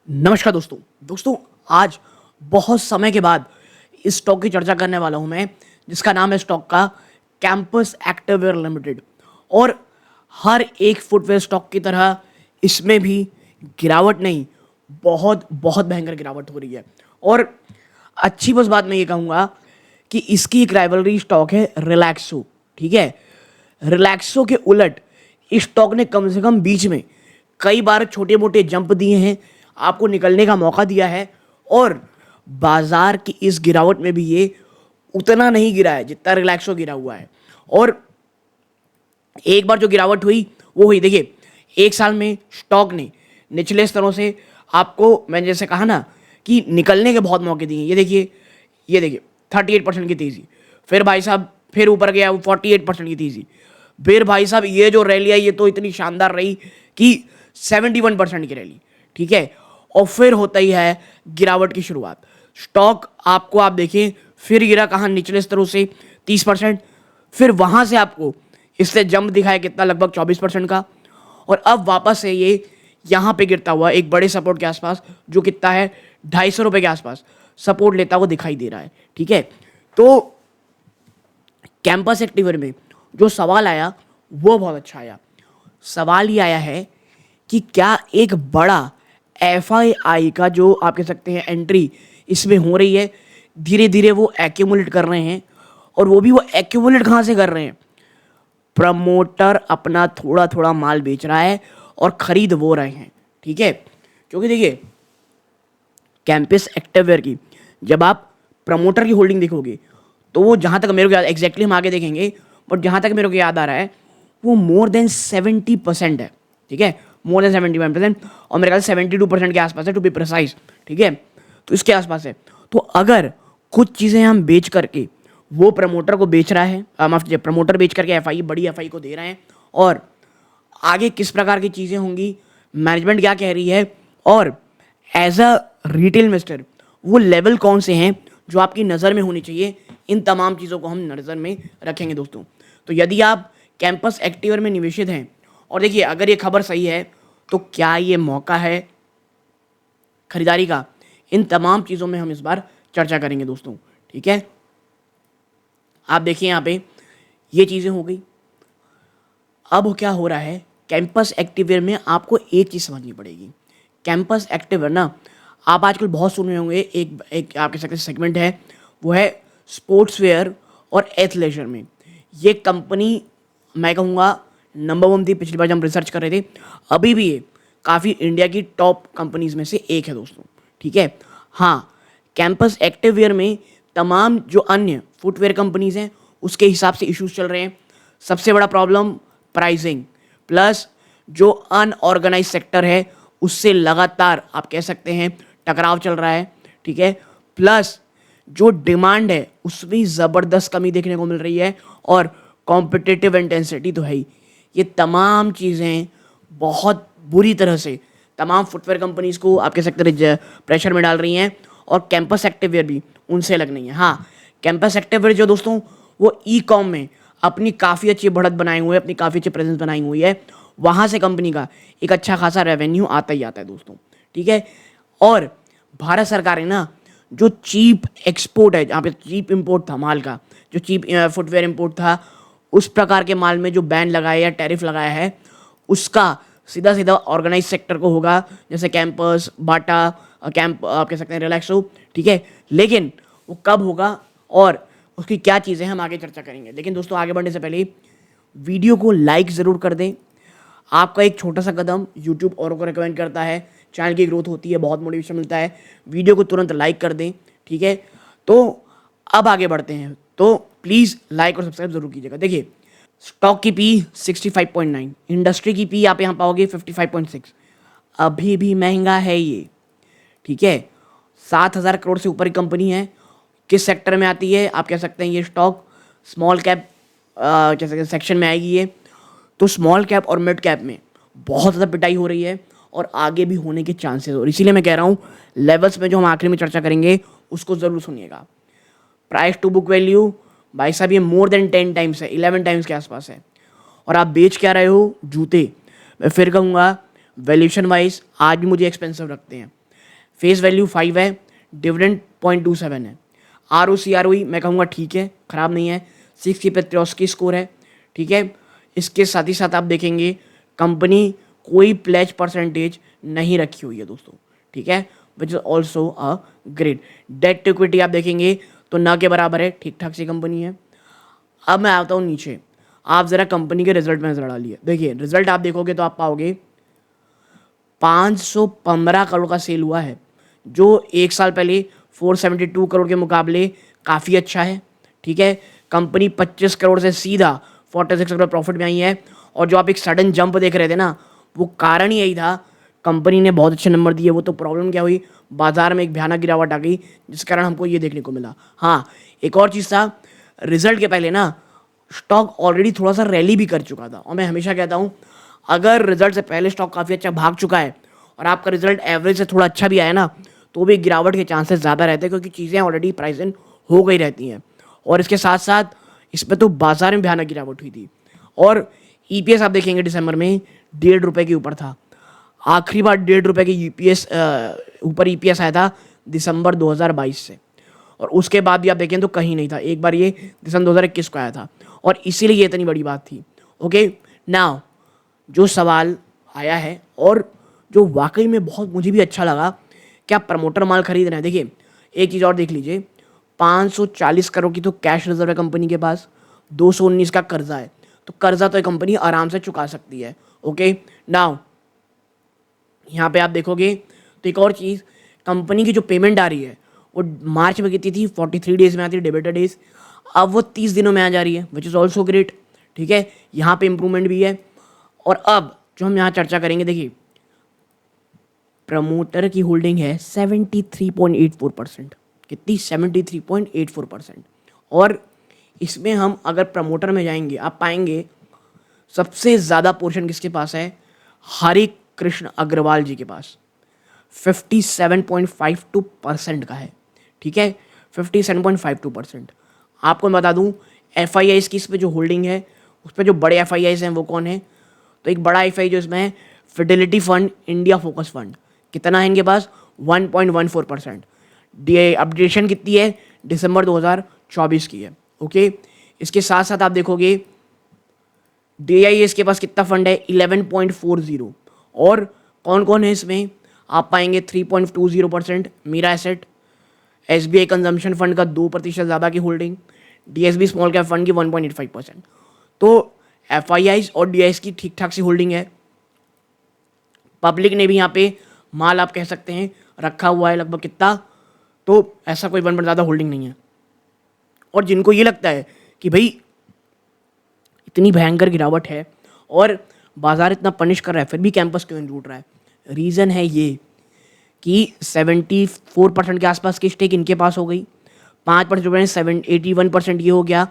नमस्कार दोस्तों आज बहुत समय के बाद इस स्टॉक की चर्चा करने वाला हूं मैं, जिसका नाम है स्टॉक का कैंपस एक्टिववेयर लिमिटेड। और हर एक फुटवेयर स्टॉक की तरह इसमें भी गिरावट नहीं, बहुत बहुत भयंकर गिरावट हो रही है। और अच्छी बस बात मैं ये कहूँगा कि इसकी एक राइवलरी स्टॉक है रिलैक्सो। ठीक है, रिलैक्सो के उलट इस स्टॉक ने कम से कम बीच में कई बार छोटे मोटे जंप दिए हैं, आपको निकलने का मौका दिया है। और बाजार की इस गिरावट में भी ये उतना नहीं गिरा है जितना रिलैक्सो गिरा हुआ है। और एक बार जो गिरावट हुई वो हुई, देखिए, एक साल में स्टॉक ने निचले स्तरों से आपको, मैंने जैसे कहा ना, कि निकलने के बहुत मौके दिए। ये देखिए 38% की तेजी, फिर भाई साहब फिर ऊपर गया, वो 48% की तेजी, फिर भाई साहब ये जो रैली है ये तो इतनी शानदार रही कि 71% की रैली। ठीक है, और फिर होता ही है गिरावट की शुरुआत। स्टॉक आपको, आप देखें, फिर गिरा कहाँ, निचले स्तरों से 30%, फिर वहां से आपको इससे जंप दिखाया कितना, लगभग 24% का। और अब वापस से ये यहाँ पे गिरता हुआ एक बड़े सपोर्ट के आसपास, जो कितना है, 250 रुपये के आसपास सपोर्ट लेता हुआ दिखाई दे रहा है। ठीक है, तो कैंपस एक्टिवर में जो सवाल आया वो बहुत अच्छा आया। सवाल ये आया है कि क्या एक बड़ा एफआईआई का जो आप कह सकते हैं एंट्री इसमें हो रही है, धीरे धीरे वो एक्यूमुलेट कर रहे हैं। और वो भी वो एक्यूमुलेट कहाँ से कर रहे हैं, प्रमोटर अपना थोड़ा थोड़ा माल बेच रहा है और खरीद वो रहे हैं। ठीक है, क्योंकि देखिए कैंपस एक्टिववेयर की जब आप प्रमोटर की होल्डिंग देखोगे तो वो, जहाँ तक मेरे को याद, एग्जैक्टली हम आगे देखेंगे, बट जहाँ तक मेरे को याद आ रहा है वो मोर देन 70% है। ठीक है, मोर देन 71%, और मेरे ख्याल से 72% के आसपास है, टू बी प्रिसाइज। ठीक है, तो इसके आसपास है। तो अगर कुछ चीज़ें हम बेच करके, वो प्रमोटर को बेच रहा है, माफ कीजिए, प्रमोटर बेच करके एफआई, बड़ी एफआई को दे रहे हैं, और आगे किस प्रकार की चीज़ें होंगी, मैनेजमेंट क्या कह रही है, और एज अ रिटेल इन्वेस्टर वो लेवल कौन से हैं जो आपकी नज़र में होनी चाहिए, इन तमाम चीज़ों को हम नज़र में रखेंगे दोस्तों। तो यदि आप कैंपस एक्टिवर में निवेशित हैं, और देखिए अगर ये खबर सही है तो क्या ये मौका है खरीदारी का, इन तमाम चीज़ों में हम इस बार चर्चा करेंगे दोस्तों। ठीक है, आप देखिए यहाँ पे ये चीज़ें हो गई। अब क्या हो रहा है, कैंपस एक्टिवेयर में आपको एक चीज़ समझनी पड़ेगी। कैंपस एक्टिवेयर ना, आप आजकल बहुत सुन रहे होंगे, एक आप कह सकते हैं सेगमेंट है, वो है स्पोर्ट्स वेयर और एथलेजर में। ये कंपनी मैं कहूँगा नंबर 1 थी पिछली बार जब हम रिसर्च कर रहे थे, अभी भी ये काफ़ी इंडिया की टॉप कंपनीज में से एक है दोस्तों। ठीक है, हाँ, कैंपस एक्टिववेयर में तमाम जो अन्य फुटवेयर कंपनीज हैं उसके हिसाब से इश्यूज चल रहे हैं। सबसे बड़ा प्रॉब्लम प्राइसिंग, प्लस जो अनऑर्गेनाइज सेक्टर है उससे लगातार आप कह सकते हैं टकराव चल रहा है। ठीक है, प्लस जो डिमांड है उसमें ज़बरदस्त कमी देखने को मिल रही है, और कॉम्पिटिटिव इंटेंसिटी तो है ही। ये तमाम चीज़ें बहुत बुरी तरह से तमाम फुटवेयर कंपनीज को आप कह सकते हैं प्रेशर में डाल रही हैं, और कैंपस एक्टिववेयर भी उनसे अलग नहीं है। हाँ, कैंपस एक्टिववेयर जो दोस्तों, वो ई कॉम में अपनी काफ़ी अच्छी बढ़त बनाई हुई है, अपनी काफ़ी अच्छी प्रेजेंस बनाई हुई है, वहाँ से कंपनी का एक अच्छा खासा रेवेन्यू आता ही आता है दोस्तों। ठीक है, और भारत सरकार ने ना जो चीप एक्सपोर्ट है, जहाँ पे चीप इंपोर्ट था माल का, जो चीप फुटवेयर इंपोर्ट था, उस प्रकार के माल में जो बैन लगाया या टैरिफ लगाया है, उसका सीधा सीधा ऑर्गेनाइज सेक्टर को होगा, जैसे कैंपस, बाटा, कैंप, आप कह सकते हैं रिलैक्सो। ठीक है, लेकिन वो कब होगा और उसकी क्या चीज़ें हम आगे चर्चा करेंगे। लेकिन दोस्तों आगे बढ़ने से पहले वीडियो को लाइक ज़रूर कर दें। आपका एक छोटा सा कदम यूट्यूब औरों को रिकमेंड करता है, चैनल की ग्रोथ होती है, बहुत मोटिवेशन मिलता है। वीडियो को तुरंत लाइक कर दें। ठीक है, तो अब आगे बढ़ते हैं, तो प्लीज़ लाइक और सब्सक्राइब जरूर कीजिएगा। देखिए, स्टॉक की पी 65.9, इंडस्ट्री की पी आप यहाँ पाओगे 55.6। अभी भी महंगा है ये। ठीक है, 7,000 करोड़ से ऊपर की कंपनी है। किस सेक्टर में आती है, आप कह सकते हैं ये स्टॉक स्मॉल कैप कह सकते हैं सेक्शन में आएगी ये। तो स्मॉल कैप और मिड कैप में बहुत ज़्यादा पिटाई हो रही है, और आगे भी होने के चांसेस, और इसीलिए मैं कह रहा हूँ लेवल्स में जो हम आखिरी में चर्चा करेंगे उसको ज़रूर सुनिएगा। प्राइस टू बुक वैल्यू भाई साहब ये मोर देन 10 टाइम्स है, 11 टाइम्स के आसपास है, और आप बेच क्या रहे हो, जूते। मैं फिर कहूँगा वैल्यूएशन वाइज आज भी मुझे एक्सपेंसिव रखते हैं। फेस वैल्यू 5 है, डिविडेंड 0.27 है, R O C R O मैं कहूँगा ठीक है, ख़राब नहीं है, 60 पे 63 स्कोर है, ठीक है। इसके साथ ही साथ आप देखेंगे कंपनी कोई प्लेज परसेंटेज नहीं रखी हुई है दोस्तों, ठीक है, which is also a great. Debt to equity आप देखेंगे तो ना के बराबर है, ठीक ठाक सी कंपनी है। अब मैं आता हूँ नीचे, आप ज़रा कंपनी के रिजल्ट में नजर डालिए। देखिए रिजल्ट आप देखोगे तो आप पाओगे 515 करोड़ का सेल हुआ है, जो एक साल पहले 472 करोड़ के मुकाबले काफ़ी अच्छा है, ठीक है। कंपनी 25 करोड़ से सीधा 46 करोड़ प्रॉफिट में आई है, और जो आप एक सडन जंप देख रहे थे ना, वो कारण ही यही था, कंपनी ने बहुत अच्छे नंबर दिए। वो तो प्रॉब्लम क्या हुई, बाजार में एक भयानक गिरावट आ गई, जिस कारण हमको ये देखने को मिला। हाँ, एक और चीज़ था, रिजल्ट के पहले ना स्टॉक ऑलरेडी थोड़ा सा रैली भी कर चुका था, और मैं हमेशा कहता हूँ अगर रिजल्ट से पहले स्टॉक काफ़ी अच्छा भाग चुका है और आपका रिजल्ट एवरेज से थोड़ा अच्छा भी आया ना, तो भी गिरावट के चांसेस ज़्यादा रहते हैं, क्योंकि चीज़ें ऑलरेडी प्राइस इन हो गई रहती हैं। और इसके साथ साथ इस पर तो बाजार में भयानक गिरावट हुई थी। और ईपीएस आप देखेंगे दिसंबर में 1.5 रुपये के ऊपर था। आखिरी बार 1.5 रुपये के यूपीएस ऊपर ईपीएस आया था दिसंबर 2022 से, और उसके बाद भी आप देखें तो कहीं नहीं था। एक बार ये दिसंबर 2021 को आया था, और इसीलिए ये इतनी बड़ी बात थी। ओके, नाउ जो सवाल आया है और जो वाकई में बहुत मुझे भी अच्छा लगा, क्या प्रमोटर माल खरीद रहे हैं। देखिए एक चीज़ और देख लीजिए, 540 करोड़ की तो कैश रिजर्व है कंपनी के पास, 219 का कर्जा है, तो कर्जा तो कंपनी आराम से चुका सकती है। ओके, नाउ यहाँ पे आप देखोगे तो एक और चीज़, कंपनी की जो पेमेंट आ रही है वो मार्च में कितनी थी, 43 डेज में आती है डेबिटर डेज, अब वो 30 दिनों में आ जा रही है, विच इज़ ऑल्सो ग्रेट, ठीक है। यहाँ पे इंप्रूवमेंट भी है। और अब जो हम यहाँ चर्चा करेंगे, देखिए प्रमोटर की होल्डिंग है 73.84%, कितनी, 73.84%। और इसमें हम अगर प्रमोटर में जाएंगे, आप पाएंगे सबसे ज़्यादा पोर्शन किसके पास है, हरि कृष्ण अग्रवाल जी के पास 57.52% का है, ठीक है, 57.52%। आपको मैं बता दूं एफ आई आईज की इस पर जो होल्डिंग है, उस पर जो बड़े एफ आई आईज हैं वो कौन है, तो एक बड़ा एफ आई जो इसमें है Fidelity fund India focus fund, कितना है इनके पास, 1.14%। अपडेशन कितनी है, दिसंबर 2024 की है। ओके, इसके साथ साथ आप देखोगे DIS के पास कितना फंड है, 11.40। और कौन कौन है इसमें, आप पाएंगे 3.20% Mirae asset, SBI consumption fund का 2% ज़्यादा की holding, DSB small cap fund की 1.85%। तो FIIs और DIS की ठीक ठाक सी होल्डिंग है। पब्लिक ने भी यहाँ पे माल आप कह सकते हैं रखा हुआ है लगभग कितना, तो ऐसा कोई ज़्यादा होल्डिंग नहीं है। और जिनको ये लगता है कि भाई इतनी भयंकर गिरावट है और बाजार इतना पनिश कर रहा है, फिर भी कैंपस क्यों नहीं टूट रहा है, रीज़न है ये कि 74% के आसपास की स्टेक इनके पास हो गई, 5% 81% ये हो गया,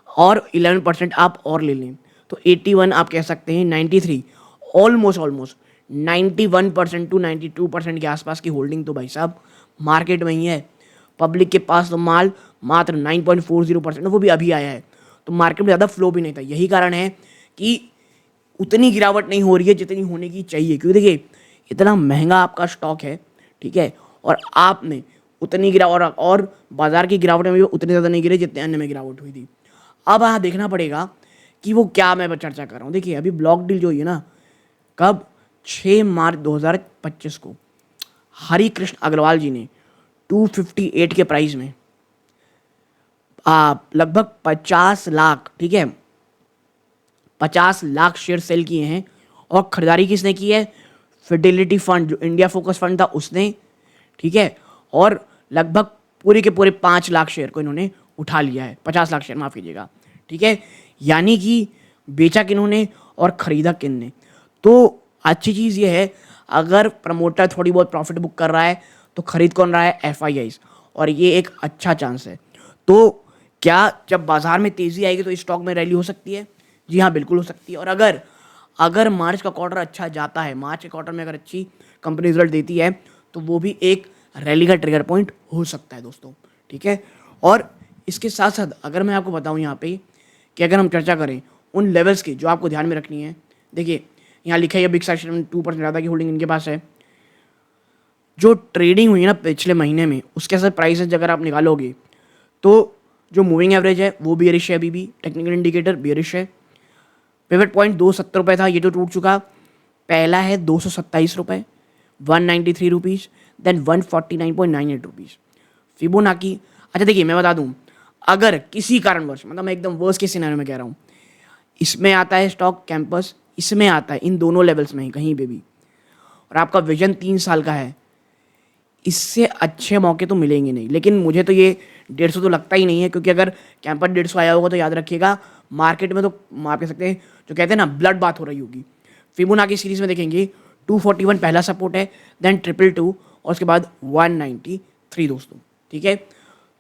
और 11% आप और ले लें तो 81 आप कह सकते हैं 93, ऑलमोस्ट 91% टू 92% के आसपास की होल्डिंग तो भाई साहब मार्केट में ही है। पब्लिक के पास तो माल मात्र 9.40%, वो भी अभी आया है, तो मार्केट में ज़्यादा फ्लो भी नहीं था। यही कारण है कि उतनी गिरावट नहीं हो रही है जितनी होने की चाहिए, क्योंकि देखिए इतना महंगा आपका स्टॉक है, ठीक है, और आपने उतनी गिरावट, और बाजार की गिरावट में भी उतनी ज़्यादा नहीं गिरे जितने अन्य में गिरावट हुई थी। अब यहाँ देखना पड़ेगा कि वो क्या मैं चर्चा कर रहा हूँ। देखिए अभी ब्लॉक डील जो हुई है ना, कब, 6 मार्च 2025 को हरि कृष्ण अग्रवाल जी ने 258 के प्राइस में लगभग 50 लाख, ठीक है, 50 लाख शेयर सेल किए हैं। और खरीदारी किसने की है, फिडेलिटी फंड जो इंडिया फोकस फंड था उसने, ठीक है, और लगभग पूरे के पूरे 5 लाख शेयर को इन्होंने उठा लिया है, 50 लाख शेयर माफ़ कीजिएगा, ठीक है। यानी कि बेचा किन्होंने और खरीदा किन्ने। तो अच्छी चीज़ ये है, अगर प्रमोटर थोड़ी बहुत प्रॉफिट बुक कर रहा है तो खरीद कौन रहा है, FIIs, और ये एक अच्छा चांस है। तो क्या जब बाजार में तेज़ी आएगी तो स्टॉक में रैली हो सकती है, जी हाँ बिल्कुल हो सकती है। और अगर मार्च का क्वार्टर अच्छा जाता है, मार्च के क्वार्टर में अगर अच्छी कंपनी रिजल्ट देती है, तो वो भी एक रैली का ट्रिगर पॉइंट हो सकता है दोस्तों, ठीक है। और इसके साथ साथ अगर मैं आपको बताऊं यहाँ पे कि अगर हम चर्चा करें उन लेवल्स की जो आपको ध्यान में रखनी है, देखिए यहाँ लिखा है बिग सेक्शन में 2% ज़्यादा की होल्डिंग इनके पास है, जो ट्रेडिंग हुई है ना पिछले महीने में, उसके साथ प्राइसेज अगर आप निकालोगे तो जो मूविंग एवरेज है वो बियरिश है, अभी भी टेक्निकल इंडिकेटर बियरिश है। पिवट पॉइंट 270 रुपये था, ये तो टूट चुका। पहला है 227 रुपये, 193 रुपीज़, देन 149.98 रुपीज़। फिबोनाकी, अच्छा देखिए मैं बता दूं, अगर किसी कारणवश, मतलब मैं एकदम वर्स्ट के सिनेरियो में कह रहा हूँ, इसमें आता है स्टॉक कैंपस, इसमें आता है, इन दोनों लेवल्स में ही कहीं पे भी, और आपका विजन 3 साल का है, इससे अच्छे मौके तो मिलेंगे नहीं। लेकिन मुझे तो ये 150 तो लगता ही नहीं है, क्योंकि अगर कैंपस 150 आया होगा तो याद रखिएगा मार्केट में तो आप कह सकते हैं, जो कहते हैं ना, ब्लड बात हो रही होगी। फिबोनाची सीरीज में देखेंगे 241 पहला सपोर्ट है, देन 222 और उसके बाद 193 दोस्तों, ठीक है।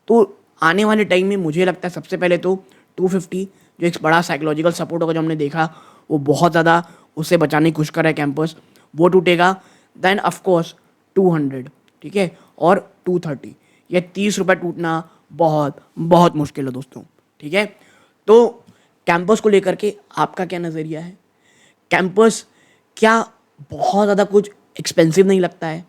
तो आने वाले टाइम में मुझे लगता है सबसे पहले तो 250 जो एक बड़ा साइकोलॉजिकल सपोर्ट होगा, जो हमने देखा वो बहुत ज़्यादा उससे बचाने की कोशिश कर रहा है कैंपस, वो टूटेगा। देन ऑफकोर्स 200, ठीक है, और 230, ये 30 रुपये टूटना बहुत बहुत मुश्किल है दोस्तों, ठीक है। तो कैंपस को लेकर के आपका क्या नज़रिया है? कैंपस क्या बहुत ज़्यादा कुछ एक्सपेंसिव नहीं लगता है?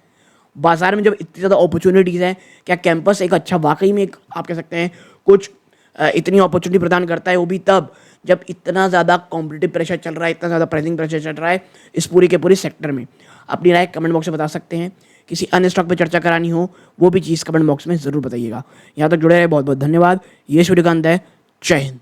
बाजार में जब इतनी ज़्यादा अपॉर्चुनिटीज़ हैं, क्या कैंपस एक अच्छा वाकई में एक आप कह सकते हैं कुछ इतनी अपॉर्चुनिटी प्रदान करता है, वो भी तब जब इतना ज़्यादा कॉम्पिटिटिव प्रेशर चल रहा है, इतना ज़्यादा प्राइसिंग प्रेशर चल रहा है इस पूरी के पूरी सेक्टर में? अपनी राय कमेंट बॉक्स में बता सकते हैं। किसी अन्य स्टॉक पर चर्चा करानी हो वो भी चीज़ कमेंट बॉक्स में ज़रूर बताइएगा। यहाँ तक जुड़े रहे बहुत बहुत धन्यवाद। ये सूर्यकांत है, जय हिंद।